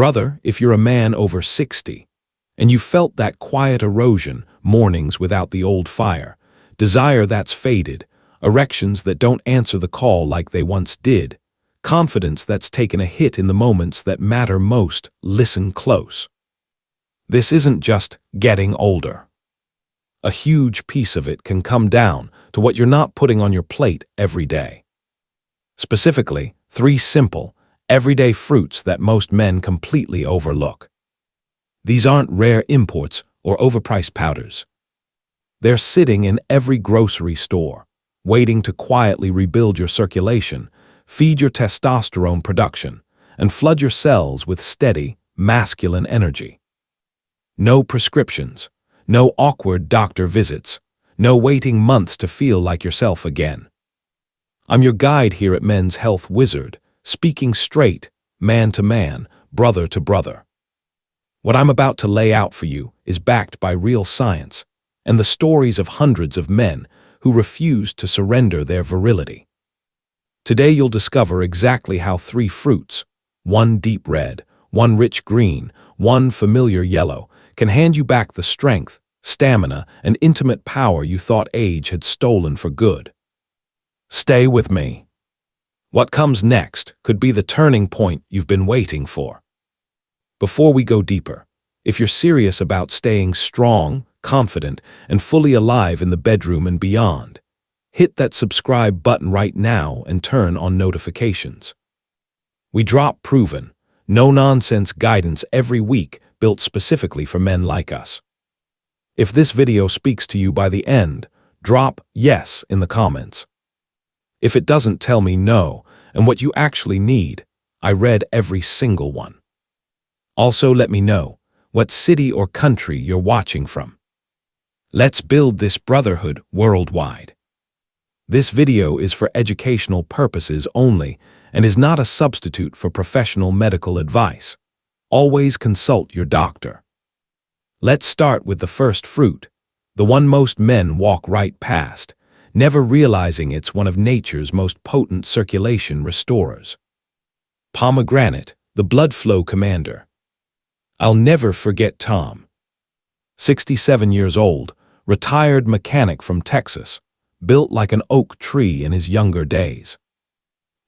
Brother, if you're a man over 60, and you felt that quiet erosion, mornings without the old fire, desire that's faded, erections that don't answer the call like they once did, confidence that's taken a hit in the moments that matter most, listen close. This isn't just getting older. A huge piece of it can come down to what you're not putting on your plate every day. Specifically, 3 simple, everyday fruits that most men completely overlook. These aren't rare imports or overpriced powders. They're sitting in every grocery store, waiting to quietly rebuild your circulation, feed your testosterone production, and flood your cells with steady, masculine energy. No prescriptions, no awkward doctor visits, no waiting months to feel like yourself again. I'm your guide here at Men's Health Wizard, speaking straight, man to man, brother to brother. What I'm about to lay out for you is backed by real science and the stories of hundreds of men who refused to surrender their virility. Today you'll discover exactly how 3 fruits, one deep red, one rich green, one familiar yellow, can hand you back the strength, stamina, and intimate power you thought age had stolen for good. Stay with me. What comes next could be the turning point you've been waiting for. Before we go deeper, if you're serious about staying strong, confident, and fully alive in the bedroom and beyond, hit that subscribe button right now and turn on notifications. We drop proven, no-nonsense guidance every week built specifically for men like us. If this video speaks to you by the end, drop yes in the comments. If it doesn't, tell me no, and what you actually need. I read every single one. Also, let me know what city or country you're watching from. Let's build this brotherhood worldwide. This video is for educational purposes only and is not a substitute for professional medical advice. Always consult your doctor. Let's start with the first fruit, the one most men walk right past, never realizing it's one of nature's most potent circulation restorers. Pomegranate, the blood flow commander. I'll never forget Tom. 67 years old, retired mechanic from Texas, built like an oak tree in his younger days.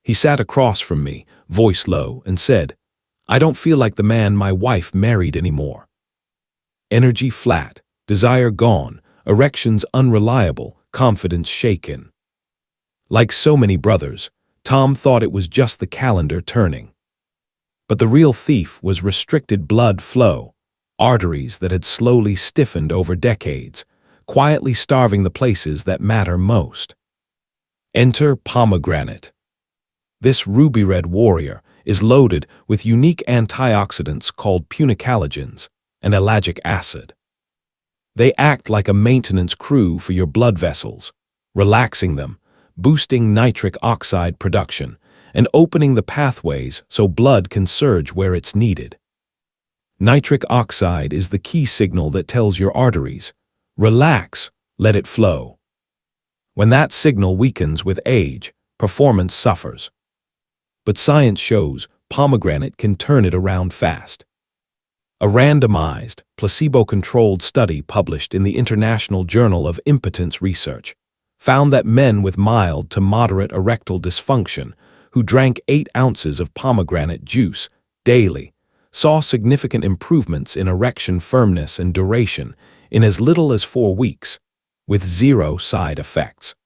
He sat across from me, voice low, and said, "I don't feel like the man my wife married anymore." Energy flat, desire gone, erections unreliable, confidence shaken. Like so many brothers, Tom thought it was just the calendar turning. But the real thief was restricted blood flow, arteries that had slowly stiffened over decades, quietly starving the places that matter most. Enter pomegranate. This ruby-red warrior is loaded with unique antioxidants called punicalagins and ellagic acid. They act like a maintenance crew for your blood vessels, relaxing them, boosting nitric oxide production, and opening the pathways so blood can surge where it's needed. Nitric oxide is the key signal that tells your arteries, relax, let it flow. When that signal weakens with age, performance suffers. But science shows pomegranate can turn it around fast. A randomized, placebo-controlled study published in the International Journal of Impotence Research found that men with mild to moderate erectile dysfunction who drank 8 ounces of pomegranate juice daily saw significant improvements in erection firmness and duration in as little as 4 weeks, with 0 side effects.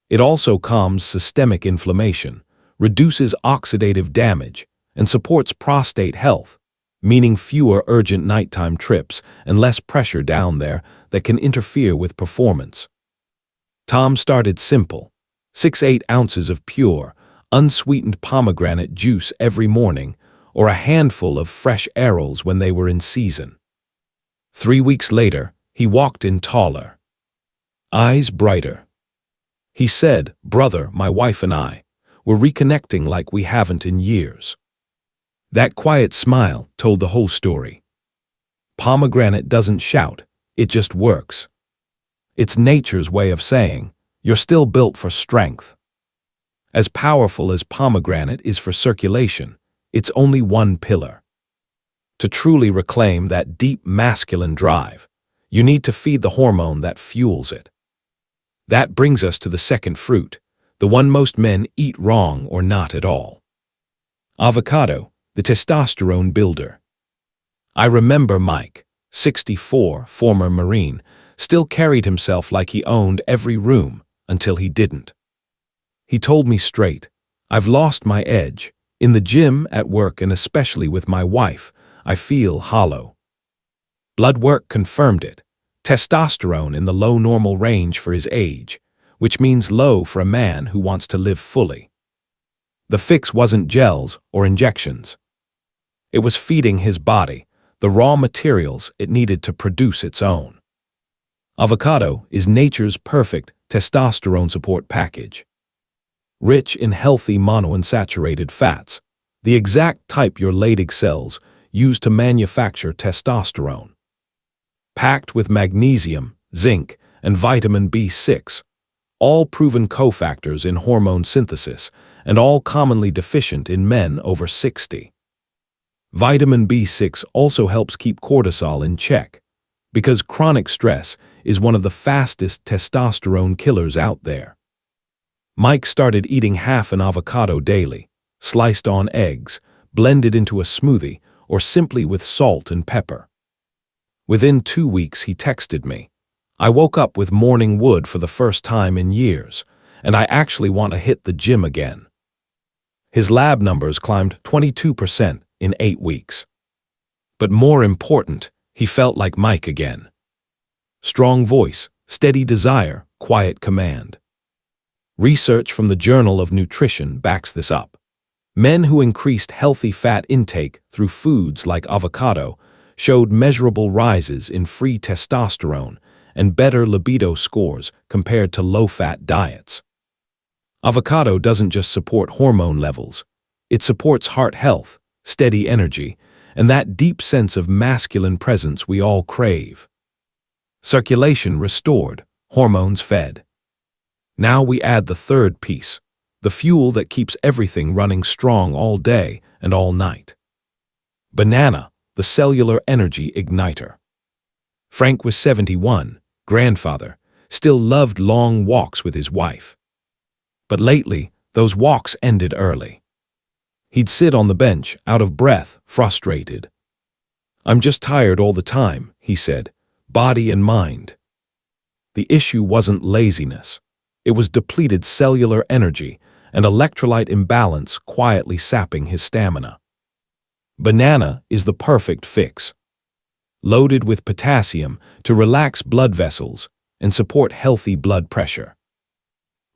It also calms systemic inflammation, reduces oxidative damage, and supports prostate health, meaning fewer urgent nighttime trips and less pressure down there that can interfere with performance. Tom started simple, 6-8 ounces of pure, unsweetened pomegranate juice every morning, or a handful of fresh arils when they were in season. 3 weeks later, he walked in taller, eyes brighter. He said, "Brother, my wife and I, we're reconnecting like we haven't in years." That quiet smile told the whole story. Pomegranate doesn't shout, it just works. It's nature's way of saying, you're still built for strength. As powerful as pomegranate is for circulation, it's only one pillar. To truly reclaim that deep masculine drive, you need to feed the hormone that fuels it. That brings us to the second fruit, the one most men eat wrong or not at all. Avocado, the testosterone builder. I remember Mike, 64, former Marine, still carried himself like he owned every room until he didn't. He told me straight, "I've lost my edge. In the gym, at work, and especially with my wife, I feel hollow." Blood work confirmed it. Testosterone in the low normal range for his age, which means low for a man who wants to live fully. The fix wasn't gels or injections. It was feeding his body the raw materials it needed to produce its own. Avocado is nature's perfect testosterone support package. Rich in healthy monounsaturated fats, the exact type your Leydig cells use to manufacture testosterone. Packed with magnesium, zinc, and vitamin B6, all proven cofactors in hormone synthesis and all commonly deficient in men over 60. Vitamin B6 also helps keep cortisol in check, because chronic stress is one of the fastest testosterone killers out there. Mike started eating half an avocado daily, sliced on eggs, blended into a smoothie, or simply with salt and pepper. Within 2 weeks, he texted me, "I woke up with morning wood for the first time in years, and I actually want to hit the gym again." His lab numbers climbed 22% in 8 weeks. But more important, he felt like Mike again. Strong voice, steady desire, quiet command. Research from the Journal of Nutrition backs this up. Men who increased healthy fat intake through foods like avocado showed measurable rises in free testosterone and better libido scores compared to low-fat diets. Avocado doesn't just support hormone levels, it supports heart health, steady energy, and that deep sense of masculine presence we all crave. Circulation restored, hormones fed. Now we add the third piece, the fuel that keeps everything running strong all day and all night. Banana, the cellular energy igniter. Frank was 71, grandfather, still loved long walks with his wife. But lately, those walks ended early. He'd sit on the bench, out of breath, frustrated. "I'm just tired all the time," he said, "body and mind." The issue wasn't laziness. It was depleted cellular energy and electrolyte imbalance quietly sapping his stamina. Banana is the perfect fix. Loaded with potassium to relax blood vessels and support healthy blood pressure.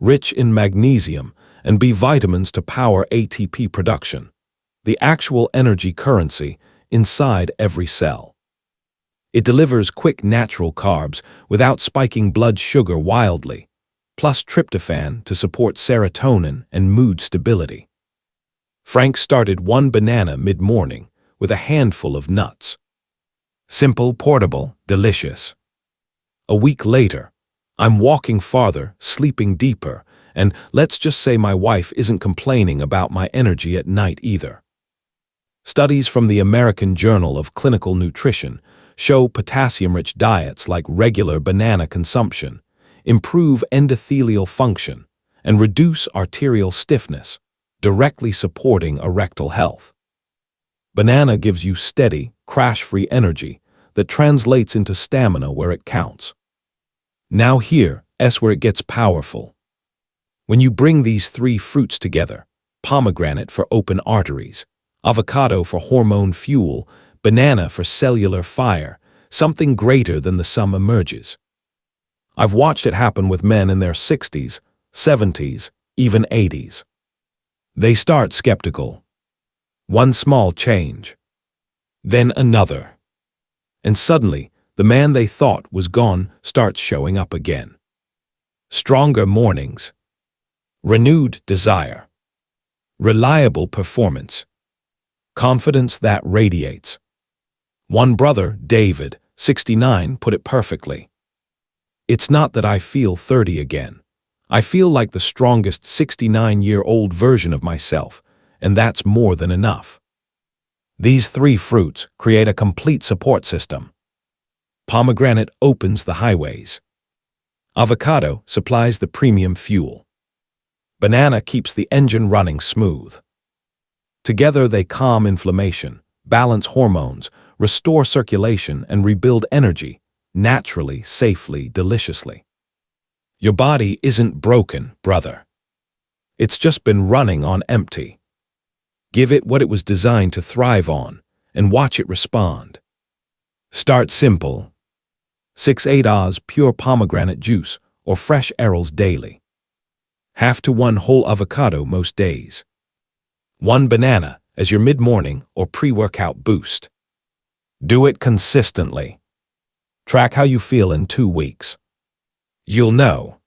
Rich in magnesium and B vitamins to power ATP production, the actual energy currency inside every cell. It delivers quick natural carbs without spiking blood sugar wildly, plus tryptophan to support serotonin and mood stability. Frank started one banana mid-morning with a handful of nuts. Simple, portable, delicious. A week later, I'm walking farther, sleeping deeper, and let's just say my wife isn't complaining about my energy at night either. Studies from the American Journal of Clinical Nutrition show potassium-rich diets like regular banana consumption improve endothelial function and reduce arterial stiffness, directly supporting erectile health. Banana gives you steady, crash-free energy that translates into stamina where it counts. Now here's where it gets powerful. When you bring these three fruits together, pomegranate for open arteries, avocado for hormone fuel, banana for cellular fire, something greater than the sum emerges. I've watched it happen with men in their 60s, 70s, even 80s. They start skeptical. One small change. Then another. And suddenly, the man they thought was gone starts showing up again. Stronger mornings. Renewed desire. Reliable performance. Confidence that radiates. One brother, David, 69, put it perfectly. "It's not that I feel 30 again. I feel like the strongest 69-year-old version of myself, and that's more than enough." These three fruits create a complete support system. Pomegranate opens the highways. Avocado supplies the premium fuel. Banana keeps the engine running smooth. Together they calm inflammation, balance hormones, restore circulation, and rebuild energy, naturally, safely, deliciously. Your body isn't broken, brother. It's just been running on empty. Give it what it was designed to thrive on, and watch it respond. Start simple. 6-8 Oz pure pomegranate juice or fresh arils daily. Half to 1 whole avocado most days. 1 banana as your mid-morning or pre-workout boost. Do it consistently. Track how you feel in 2 weeks. You'll know.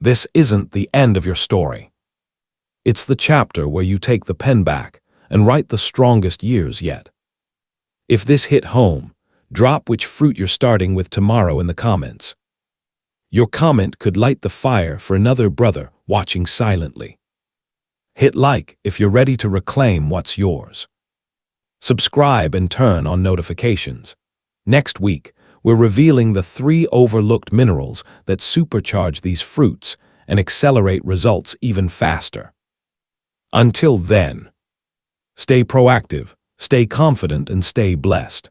This isn't the end of your story. It's the chapter where you take the pen back and write the strongest years yet. If this hit home, drop which fruit you're starting with tomorrow in the comments. Your comment could light the fire for another brother watching silently. Hit like if you're ready to reclaim what's yours. Subscribe and turn on notifications. Next week, we're revealing the 3 overlooked minerals that supercharge these fruits and accelerate results even faster. Until then, stay proactive, stay confident, and stay blessed.